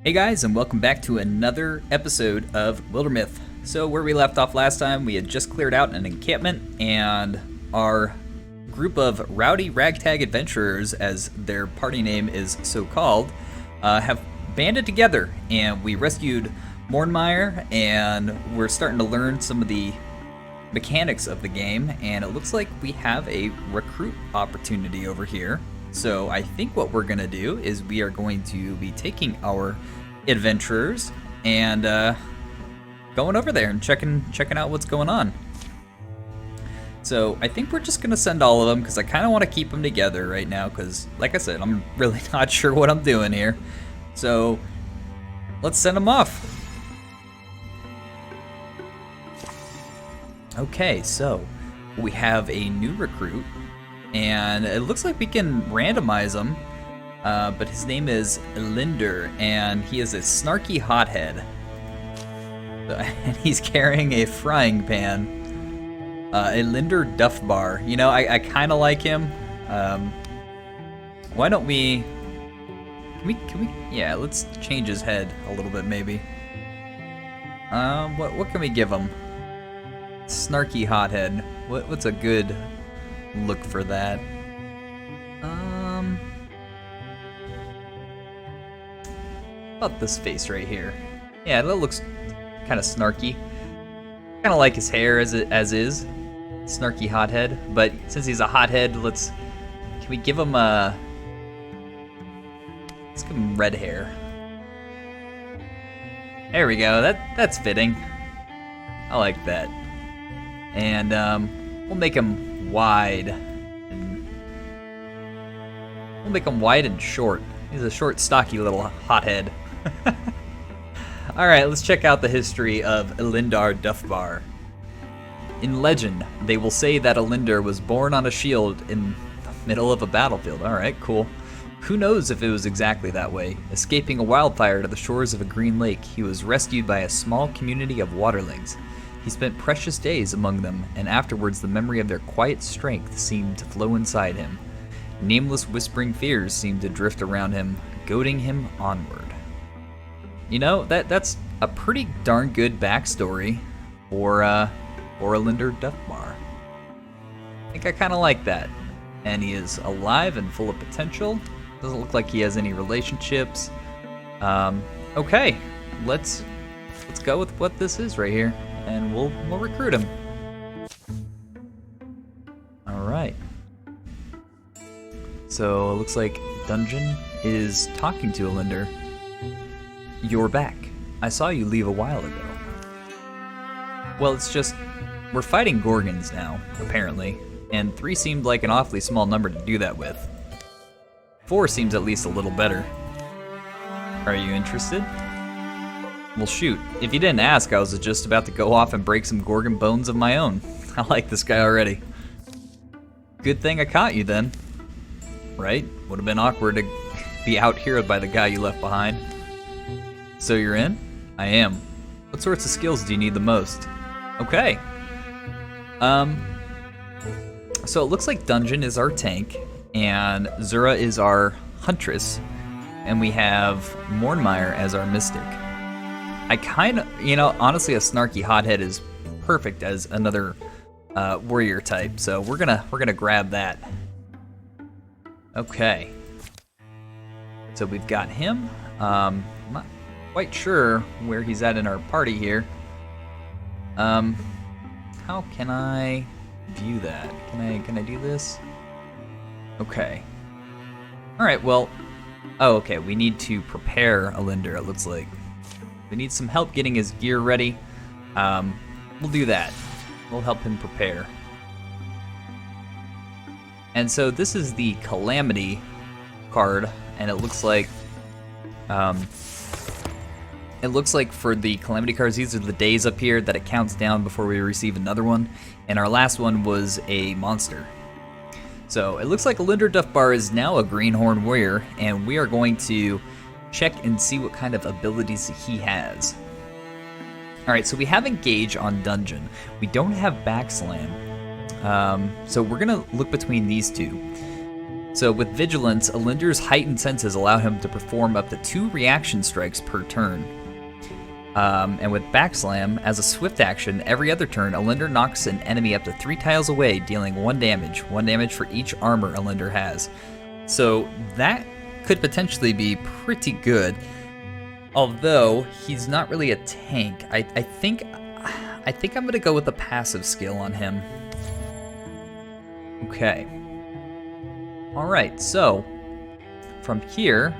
Hey guys, and welcome back to another episode of Wildermyth. So where we left off last time, we had just cleared out an encampment, and our group of rowdy ragtag adventurers, as their party name is so called, have banded together, and we rescued Mornmire, and we're starting to learn some of the mechanics of the game, and it looks like we have a recruit opportunity over here. So I think what we're gonna do is we are going to be taking our adventurers and going over there and checking out what's going on. So I think we're just gonna send all of them because I kind of want to keep them together right now because, like I said, I'm really not sure what I'm doing here. So let's send them off. Okay, so we have a new recruit. And it looks like we can randomize him, but his name is Linder, and he is a snarky hothead. And he's carrying a frying pan, a Linder Duff Bar. You know, I kind of like him. Why don't we? Can we? Yeah, let's change his head a little bit, maybe. What can we give him? Snarky hothead. What's a good look for that? About this face right here. Yeah, that looks kind of snarky. Kind of like his hair as is. Snarky hothead. But since he's a hothead, can we give him let's give him red hair. There we go. That's fitting. I like that. And we'll make him wide. We'll make him wide and short. He's a short, stocky little hothead. Alright, let's check out the history of Elindar Duffbar. In legend, they will say that Elinder was born on a shield in the middle of a battlefield. Alright, cool. Who knows if it was exactly that way? Escaping a wildfire to the shores of a green lake, he was rescued by a small community of waterlings. He spent precious days among them, and afterwards the memory of their quiet strength seemed to flow inside him. Nameless whispering fears seemed to drift around him, goading him onward. You know, that's a pretty darn good backstory for Linder Duffbar. I think I kind of like that. And he is alive and full of potential. Doesn't look like he has any relationships. Okay, let's go with what this is right here, and we'll recruit him. All right. So it looks like Dungeon is talking to Elinder. You're back. I saw you leave a while ago. Well, it's just, we're fighting Gorgons now, apparently, and 3 seemed like an awfully small number to do that with. 4 seems at least a little better. Are you interested? Well, shoot, if you didn't ask, I was just about to go off and break some Gorgon bones of my own. I like this guy already. Good thing I caught you then. Right? Would have been awkward to be out-heroed by the guy you left behind. So you're in? I am. What sorts of skills do you need the most? Okay. So it looks like Dungeon is our tank, and Zura is our Huntress, and we have Mornmire as our Mystic. I kind of, honestly, a snarky hothead is perfect as another warrior type, so we're gonna grab that. Okay. So we've got him. I'm not quite sure where he's at in our party here. How can I view that? Can I do this? Okay. All right. Well. Oh, okay. We need to prepare Elinder. It looks like we need some help getting his gear ready. We'll do that. We'll help him prepare. And so this is the Calamity card, and it looks like for the Calamity cards, these are the days up here that it counts down before we receive another one, and our last one was a monster. So it looks like Elinder Duffbar is now a Greenhorn Warrior, and we are going to check and see what kind of abilities he has. Alright, so we have Engage on Dungeon. We don't have Backslam. So we're going to look between these two. So with Vigilance, Alinder's heightened senses allow him to perform up to 2 reaction strikes per turn. And with Backslam, as a swift action, every other turn, Alinder knocks an enemy up to 3 tiles away, dealing 1 damage. 1 damage for each armor Alinder has. So that could potentially be pretty good. Although, he's not really a tank. I think I'm going to go with the passive skill on him. Okay. Alright, so from here,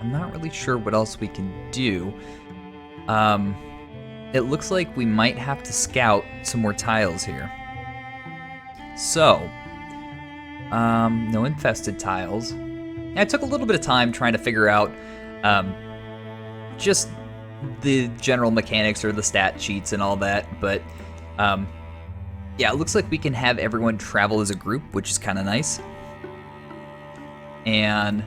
I'm not really sure what else we can do. It looks like we might have to scout some more tiles here. So, no infested tiles. I took a little bit of time trying to figure out just the general mechanics or the stat sheets and all that, but yeah, it looks like we can have everyone travel as a group, which is kind of nice. And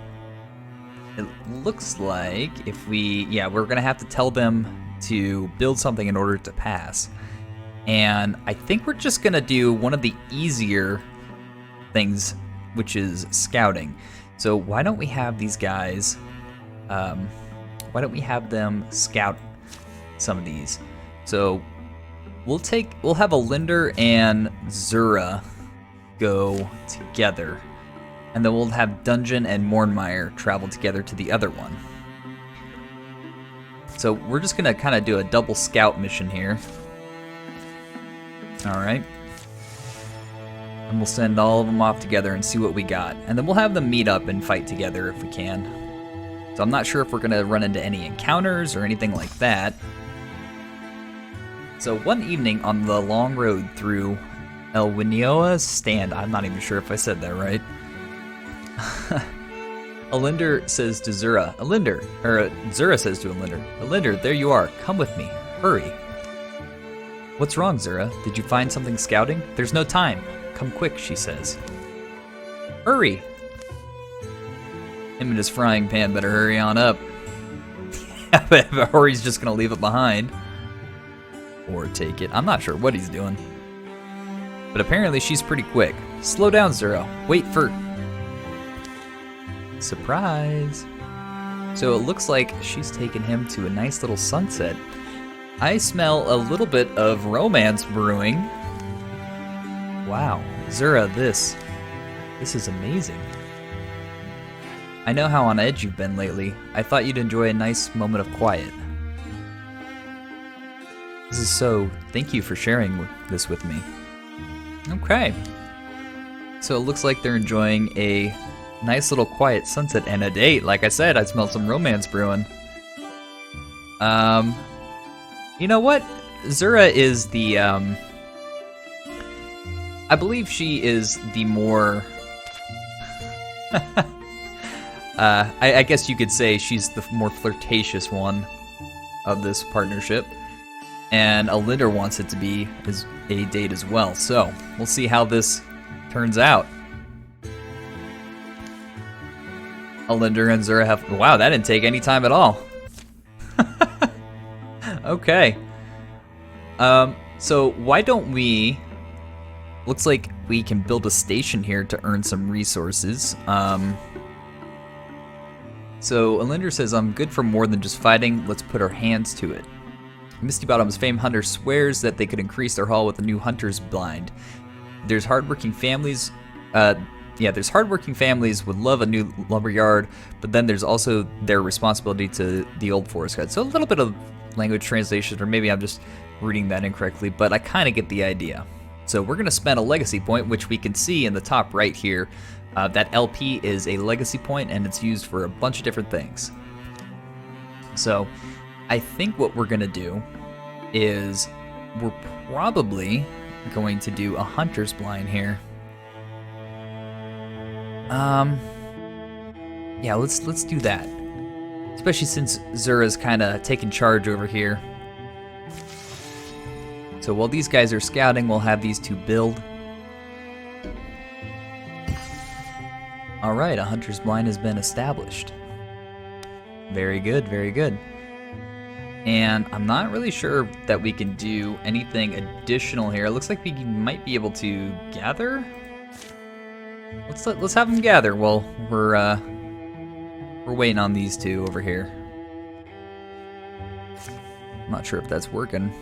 it looks like if we're gonna have to tell them to build something in order to pass. And I think we're just gonna do one of the easier things, which is scouting. So why don't we have these guys, why don't we have them scout some of these? So we'll have Alinder and Zura go together. And then we'll have Dungeon and Mornmire travel together to the other one. So we're just gonna kind of do a double scout mission here. All right. And we'll send all of them off together and see what we got. And then we'll have them meet up and fight together if we can. So I'm not sure if we're gonna run into any encounters or anything like that. So one evening on the long road through Elwinioa's stand, I'm not even sure if I said that right. Alinder says to Zura, Zura says to Alinder, Alinder, there you are, come with me, hurry. What's wrong, Zura? Did you find something scouting? There's no time. Come quick, she says. Hurry! Him and his frying pan better hurry on up. Or he's just gonna leave it behind. Or take it. I'm not sure what he's doing. But apparently she's pretty quick. Slow down, Zura. Wait for... Surprise! So it looks like she's taken him to a nice little sunset. I smell a little bit of romance brewing. Wow, Zura, this is amazing. I know how on edge you've been lately. I thought you'd enjoy a nice moment of quiet. This is so... Thank you for sharing this with me. Okay. So it looks like they're enjoying a nice little quiet sunset and a date. Like I said, I smell some romance brewing. You know what? Zura is the, I believe she is the more... I guess you could say she's the more flirtatious one of this partnership. And Alinder wants it to be a date as well. So, we'll see how this turns out. Alinder and Zura have... Wow, that didn't take any time at all. Okay. So why don't we... Looks like we can build a station here to earn some resources. So Alinder says, I'm good for more than just fighting. Let's put our hands to it. Misty Bottom's famed hunter swears that they could increase their haul with a new hunter's blind. There's hardworking families... there's hardworking families would love a new lumberyard, but then there's also their responsibility to the old forest guide. So a little bit of language translation, or maybe I'm just reading that incorrectly, but I kind of get the idea. So we're going to spend a legacy point, which we can see in the top right here. That LP is a legacy point, and it's used for a bunch of different things. So I think what we're going to do is we're probably going to do a hunter's blind here. Yeah, let's do that. Especially since Zura's kind of taking charge over here. So while these guys are scouting, we'll have these two build. Alright, a hunter's blind has been established. Very good, very good. And I'm not really sure that we can do anything additional here. It looks like we might be able to gather. Let's have them gather while we're waiting on these two over here. I'm not sure if that's working.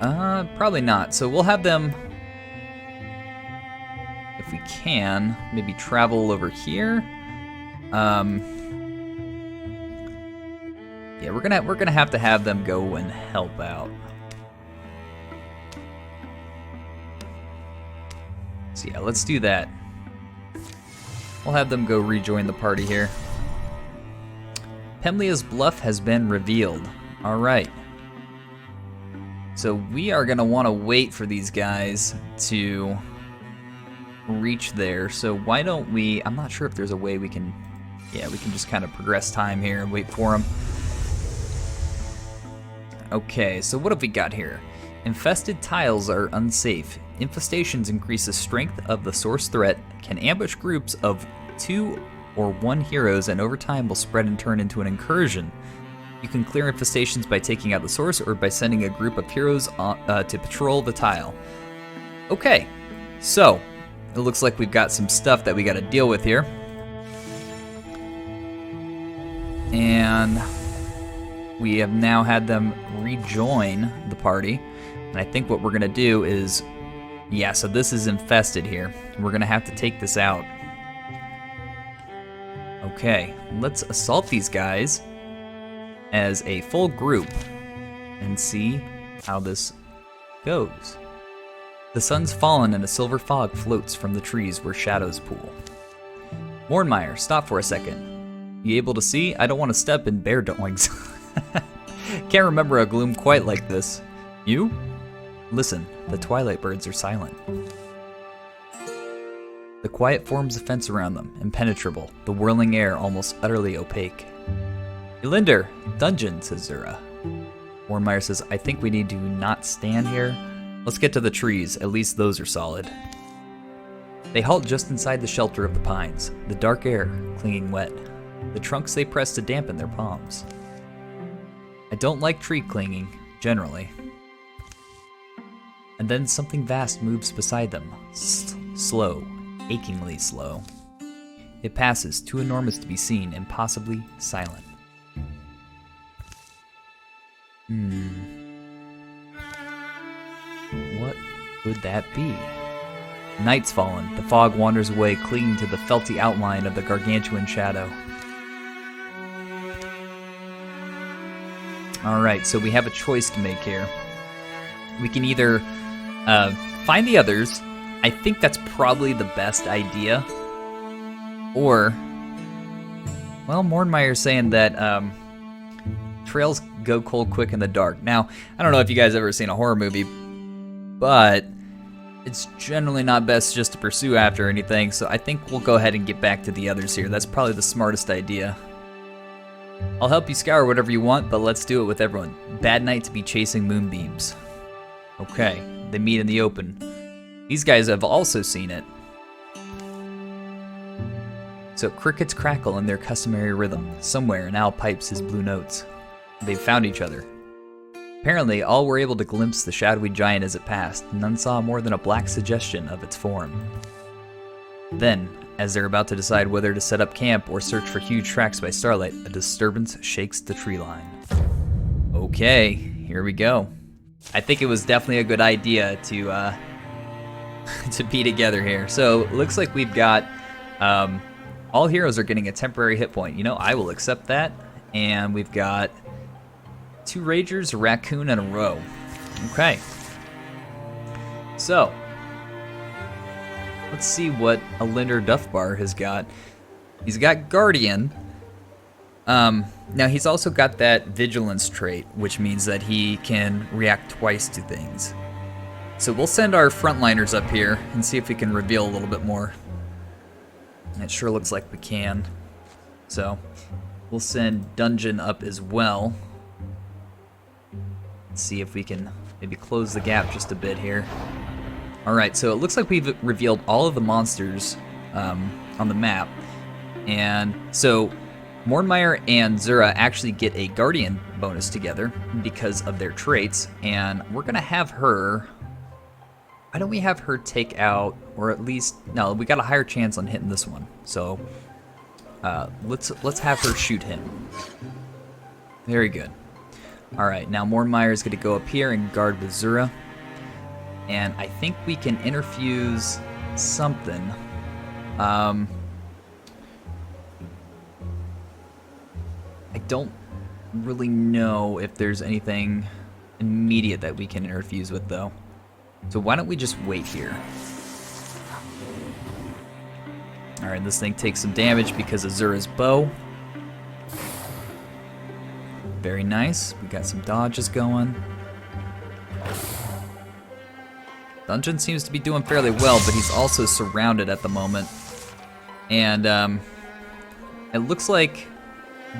Probably not. So we'll have them, if we can, maybe travel over here. Yeah, we're gonna have to have them go and help out. So yeah, let's do that. We'll have them go rejoin the party here. Pemlia's bluff has been revealed. All right. So we are gonna want to wait for these guys to reach there. So why don't we? I'm not sure if there's a way we can. Yeah, we can just kind of progress time here and wait for them. Okay, so what have we got here? Infested tiles are unsafe. Infestations increase the strength of the source threat, can ambush groups of 2 or 1 heroes, and over time will spread and turn into an incursion. You can clear infestations by taking out the source or by sending a group of heroes to patrol the tile. Okay, so it looks like we've got some stuff that we got to deal with here. And we have now had them rejoin the party. And I think what we're going to do is, yeah, so this is infested here. We're going to have to take this out. Okay, let's assault these guys as a full group and see how this goes. The sun's fallen and a silver fog floats from the trees where shadows pool. Mornmeyer, stop for a second. You able to see? I don't want to step in bear doings. Can't remember a gloom quite like this. You? Listen, the twilight birds are silent. The quiet forms a fence around them, impenetrable, the whirling air almost utterly opaque. Elinder, dungeon, says Zura. Mornmeyer says, I think we need to not stand here. Let's get to the trees, at least those are solid. They halt just inside the shelter of the pines, the dark air clinging wet. The trunks they press to dampen their palms. I don't like tree clinging, generally. And then something vast moves beside them, slow, achingly slow. It passes, too enormous to be seen, impossibly silent. What could that be? Night's fallen. The fog wanders away, clinging to the felty outline of the gargantuan shadow. Alright, so we have a choice to make here. We can either find the others. I think that's probably the best idea. Or, well, Mornmeyer's saying that trails go cold quick in the dark. Now, I don't know if you guys ever seen a horror movie, but it's generally not best just to pursue after anything, so I think we'll go ahead and get back to the others here. That's probably the smartest idea. I'll help you scour whatever you want, but let's do it with everyone. Bad night to be chasing moonbeams. Okay, they meet in the open. These guys have also seen it. So crickets crackle in their customary rhythm. Somewhere an owl pipes his blue notes. They've found each other. Apparently, all were able to glimpse the shadowy giant as it passed. None saw more than a black suggestion of its form. Then, as they're about to decide whether to set up camp or search for huge tracks by starlight, a disturbance shakes the tree line. Okay, here we go. I think it was definitely a good idea to to be together here. So it looks like we've got all heroes are getting a temporary hit point. You know, I will accept that. And we've got 2 ragers, a raccoon, and a roe. Okay. So let's see what Elinder Duffbar has got. He's got Guardian. Now he's also got that Vigilance trait, which means that he can react twice to things. So we'll send our frontliners up here and see if we can reveal a little bit more. And it sure looks like we can. So we'll send Dungeon up as well. Let's see if we can maybe close the gap just a bit here. Alright, so it looks like we've revealed all of the monsters on the map. And so Mornmeyer and Zura actually get a Guardian bonus together because of their traits. And we're going to have her... Why don't we have her take out, or at least, no, we got a higher chance on hitting this one. So let's have her shoot him. Very good. All right, now Mordmeier's going to go up here and guard with Zura. And I think we can interfuse something. I don't really know if there's anything immediate that we can interfuse with, though. So why don't we just wait here? All right, this thing takes some damage because of Zura's bow. Very nice. We got some dodges going. Dungeon seems to be doing fairly well, but he's also surrounded at the moment. And it looks like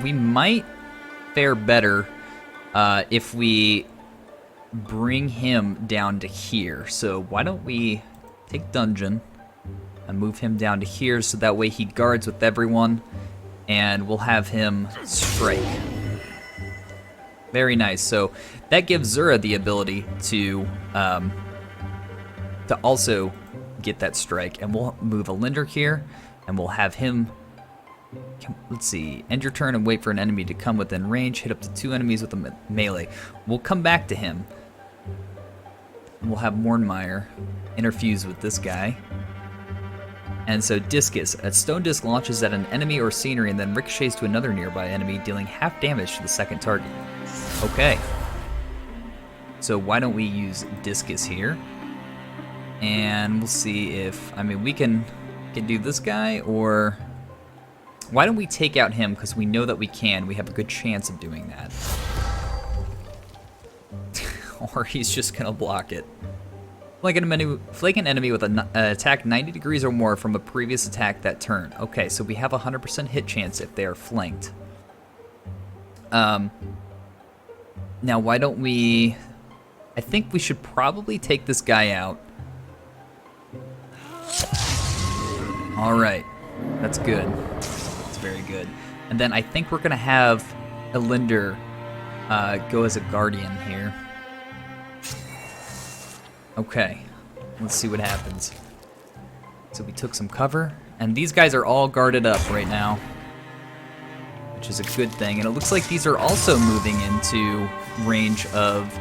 we might fare better if we bring him down to here. So why don't we take Dungeon and move him down to here so that way he guards with everyone, and we'll have him strike. Very nice. So that gives Zura the ability to also get that strike, and we'll move Alinder here, and we'll have him. Let's see. End your turn and wait for an enemy to come within range. Hit up to 2 enemies with a melee. We'll come back to him. We'll have Mordmeier interfuse with this guy. And so Discus. A stone disc launches at an enemy or scenery and then ricochets to another nearby enemy, dealing half damage to the second target. Okay. So why don't we use Discus here? And we'll see if, I mean, we can do this guy, or why don't we take out him, because we know that we can. We have a good chance of doing that. Or he's just going to block it. Flank an enemy with an attack 90 degrees or more from a previous attack that turn. Okay, so we have a 100% hit chance if they are flanked. Now, why don't we... I think we should probably take this guy out. All right, that's good. That's very good. And then I think we're going to have Alinder go as a guardian here. Okay, let's see what happens. So we took some cover, and these guys are all guarded up right now, which is a good thing. And it looks like these are also moving into range of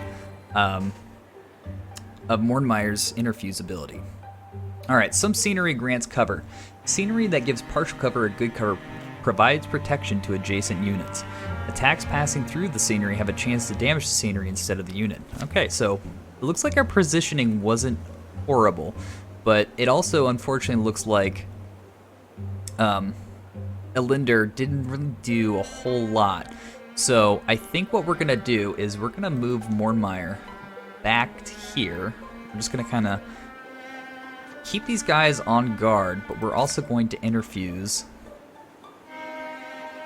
Mordmeier's interfuse ability. All right, some scenery grants cover. Scenery that gives partial cover or good cover provides protection to adjacent units. Attacks passing through the scenery have a chance to damage the scenery instead of the unit. Okay, so it looks like our positioning wasn't horrible, but it also unfortunately looks like Alinder didn't really do a whole lot. So I think what we're gonna do is we're gonna move Mordmeier back to here. I'm just gonna kind of keep these guys on guard, but we're also going to interfuse.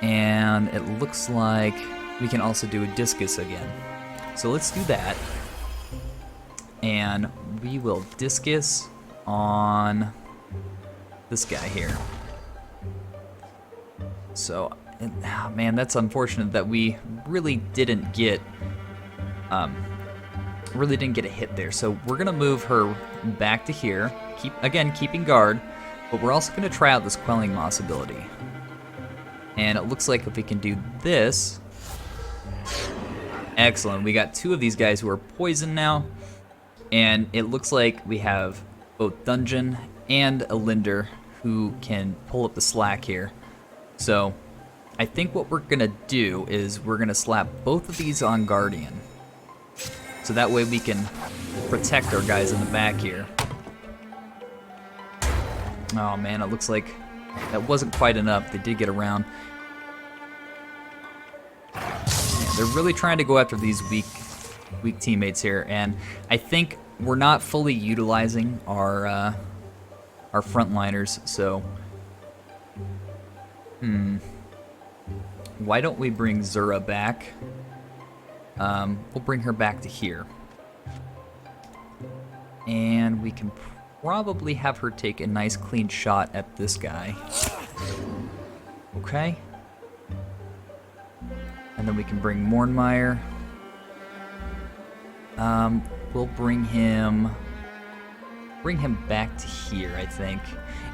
And it looks like we can also do a Discus again. So let's do that. And we will Discus on this guy here. So, man, that's unfortunate that we really didn't get a hit there. So we're gonna move her back to here. Keeping guard, but we're also gonna try out this Quelling Moss ability. And it looks like if we can do this, excellent. We got 2 of these guys who are poisoned now, and it looks like we have both Dungeon and Alinder who can pull up the slack here. So I think what we're gonna do is we're gonna slap both of these on Guardian, so that way we can protect our guys in the back here. Oh man, it looks like that wasn't quite enough. They did get around. Yeah, they're really trying to go after these weak teammates here, and I think we're not fully utilizing our frontliners. So, why don't we bring Zura back? We'll bring her back to here, and we can probably have her take a nice clean shot at this guy. Okay. And then we can bring Mordmeier. We'll bring him bring him back to here, I think.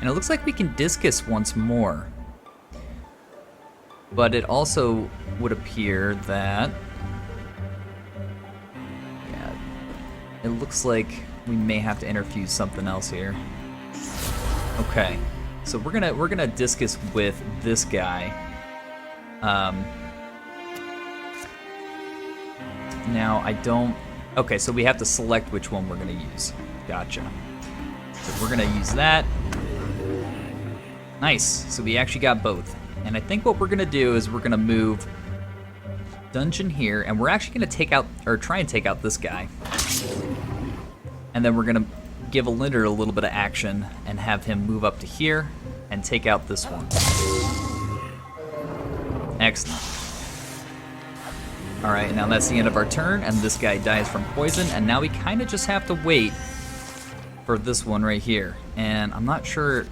And it looks like we can discus once more. But it also would appear that... yeah, it looks like we may have to interfuse something else here. Okay, so we're gonna discus with this guy. Now I don't... okay, so we have to select which one we're gonna use. Gotcha. So we're gonna use that. Nice, so we actually got both. And I think what we're gonna do is we're gonna move Dungeon here, and we're actually gonna take out, or try and take out this guy. And then we're gonna give Alinder a little bit of action and have him move up to here and take out this one. Excellent. All right, now that's the end of our turn, and this guy dies from poison, and now we kind of just have to wait for this one right here. And I'm not sure,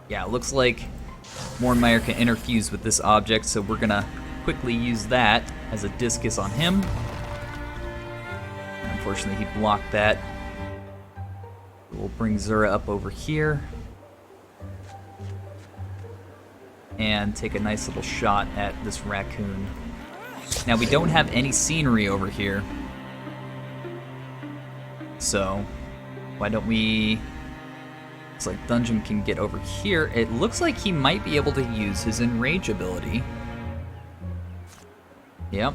yeah, it looks like Mornmeyer can interfuse with this object, so we're gonna quickly use that as a discus on him. Unfortunately, he blocked that. We'll bring Zura up over here and take a nice little shot at this raccoon. Now, we don't have any scenery over here, so why don't we... it's like Dungeon can get over here. It looks like he might be able to use his Enrage ability. Yep.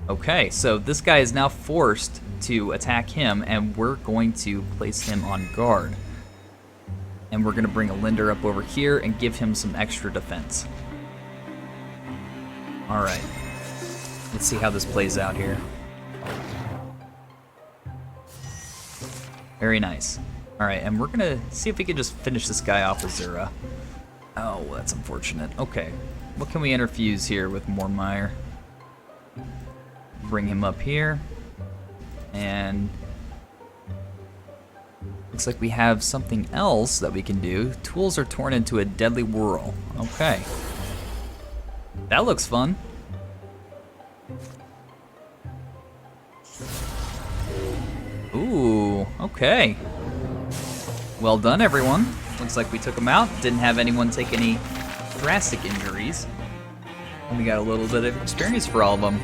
Okay, so this guy is now forced to attack him, and we're going to place him on guard. And we're going to bring Alinder up over here and give him some extra defense. Alright. Let's see how this plays out here. Very nice. Alright, and we're going to see if we can just finish this guy off with Zura. Oh, that's unfortunate. Okay. What can we interfuse here with Mornmeyer? Bring him up here. And looks like we have something else that we can do. Tools are torn into a deadly whirl. Okay. That looks fun. Ooh, okay. Well done, everyone. Looks like we took them out. Didn't have anyone take any drastic injuries. And we got a little bit of experience for all of them.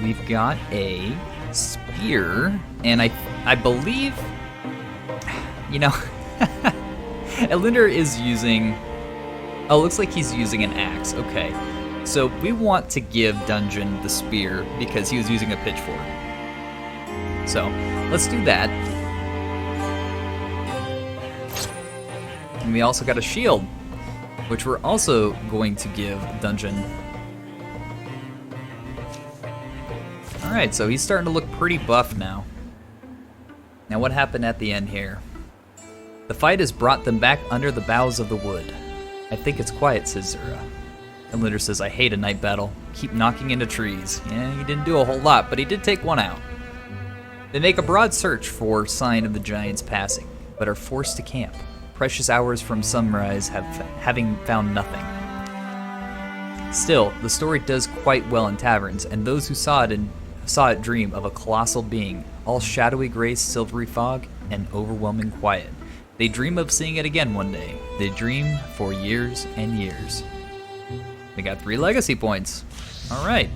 We've got a spear, and I believe, you know, Alinder is using, oh, looks like he's using an axe. Okay, so we want to give Dungeon the spear because he was using a pitchfork. So let's do that. And we also got a shield, which we're also going to give Dungeon. Alright, so he's starting to look pretty buff now. Now what happened at the end here? The fight has brought them back under the boughs of the wood. I think it's quiet, says Zura. And Linder says, I hate a night battle. Keep knocking into trees. Yeah, he didn't do a whole lot, but he did take one out. They make a broad search for sign of the giants passing, but are forced to camp. Precious hours from sunrise having found nothing. Still, the story does quite well in taverns, and those who saw it dream of a colossal being, all shadowy gray silvery fog and overwhelming quiet. They dream of seeing it again one day. They dream for years and years. We got 3 legacy points. All right.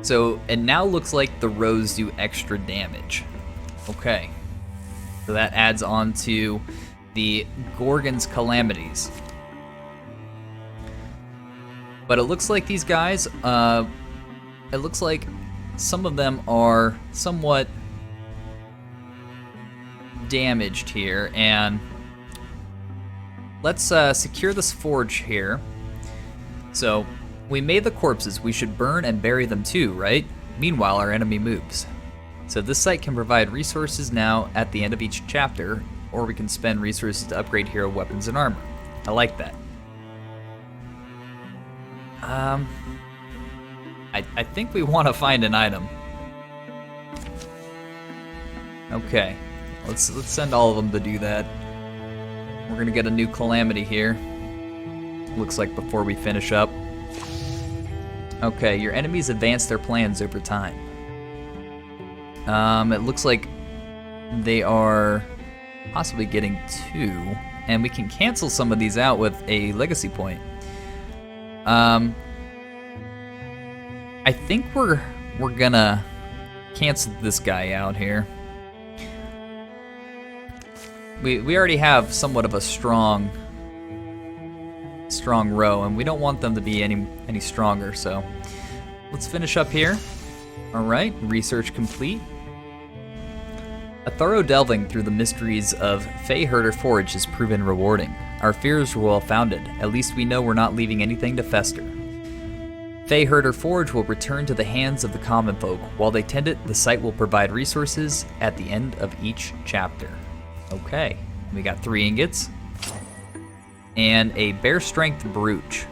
So it now looks like the rows do extra damage. Okay. So that adds on to the Gorgon's calamities. But it looks like these guys, it looks like some of them are somewhat damaged here, and let's secure this forge here. So we made the corpses. We should burn and bury them too, right? Meanwhile, our enemy moves. So this site can provide resources now at the end of each chapter, or we can spend resources to upgrade hero weapons and armor. I like that. I think we want to find an item. Okay, let's send all of them to do that. We're gonna get a new calamity here. Looks like before we finish up. Okay, your enemies advance their plans over time. It looks like they are possibly getting 2, and we can cancel some of these out with a legacy point. I think we're gonna cancel this guy out here. We already have somewhat of a strong row, and we don't want them to be any stronger, so let's finish up here. All right, research complete. A thorough delving through the mysteries of Feyherder Forge has proven rewarding. Our fears were well founded. At least we know we're not leaving anything to fester. Feyherder Forge will return to the hands of the common folk. While they tend it, the site will provide resources at the end of each chapter. Okay, we got 3 ingots. And a Bear Strength Brooch.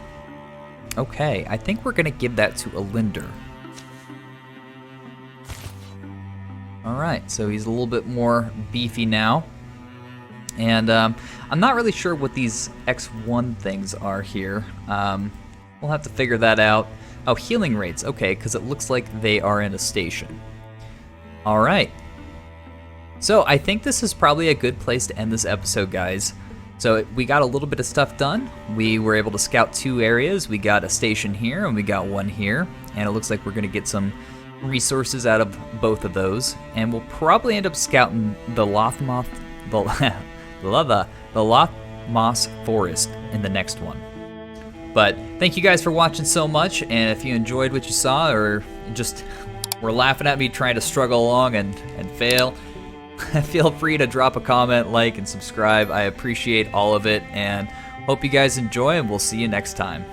Okay, I think we're gonna give that to Alinder. Alright, so he's a little bit more beefy now. And I'm not really sure what these X1 things are here. We'll have to figure that out. Oh, healing rates. Okay, because it looks like they are in a station. Alright. So I think this is probably a good place to end this episode, guys. So we got a little bit of stuff done. We were able to scout 2 areas. We got a station here and we got 1 here. And it looks like we're going to get some resources out of both of those. And we'll probably end up scouting the Lothmoth, the Lothmoss Forest in the next one. But thank you guys for watching so much. And if you enjoyed what you saw or just were laughing at me trying to struggle along and fail, feel free to drop a comment, like, and subscribe. I appreciate all of it, and hope you guys enjoy, and we'll see you next time.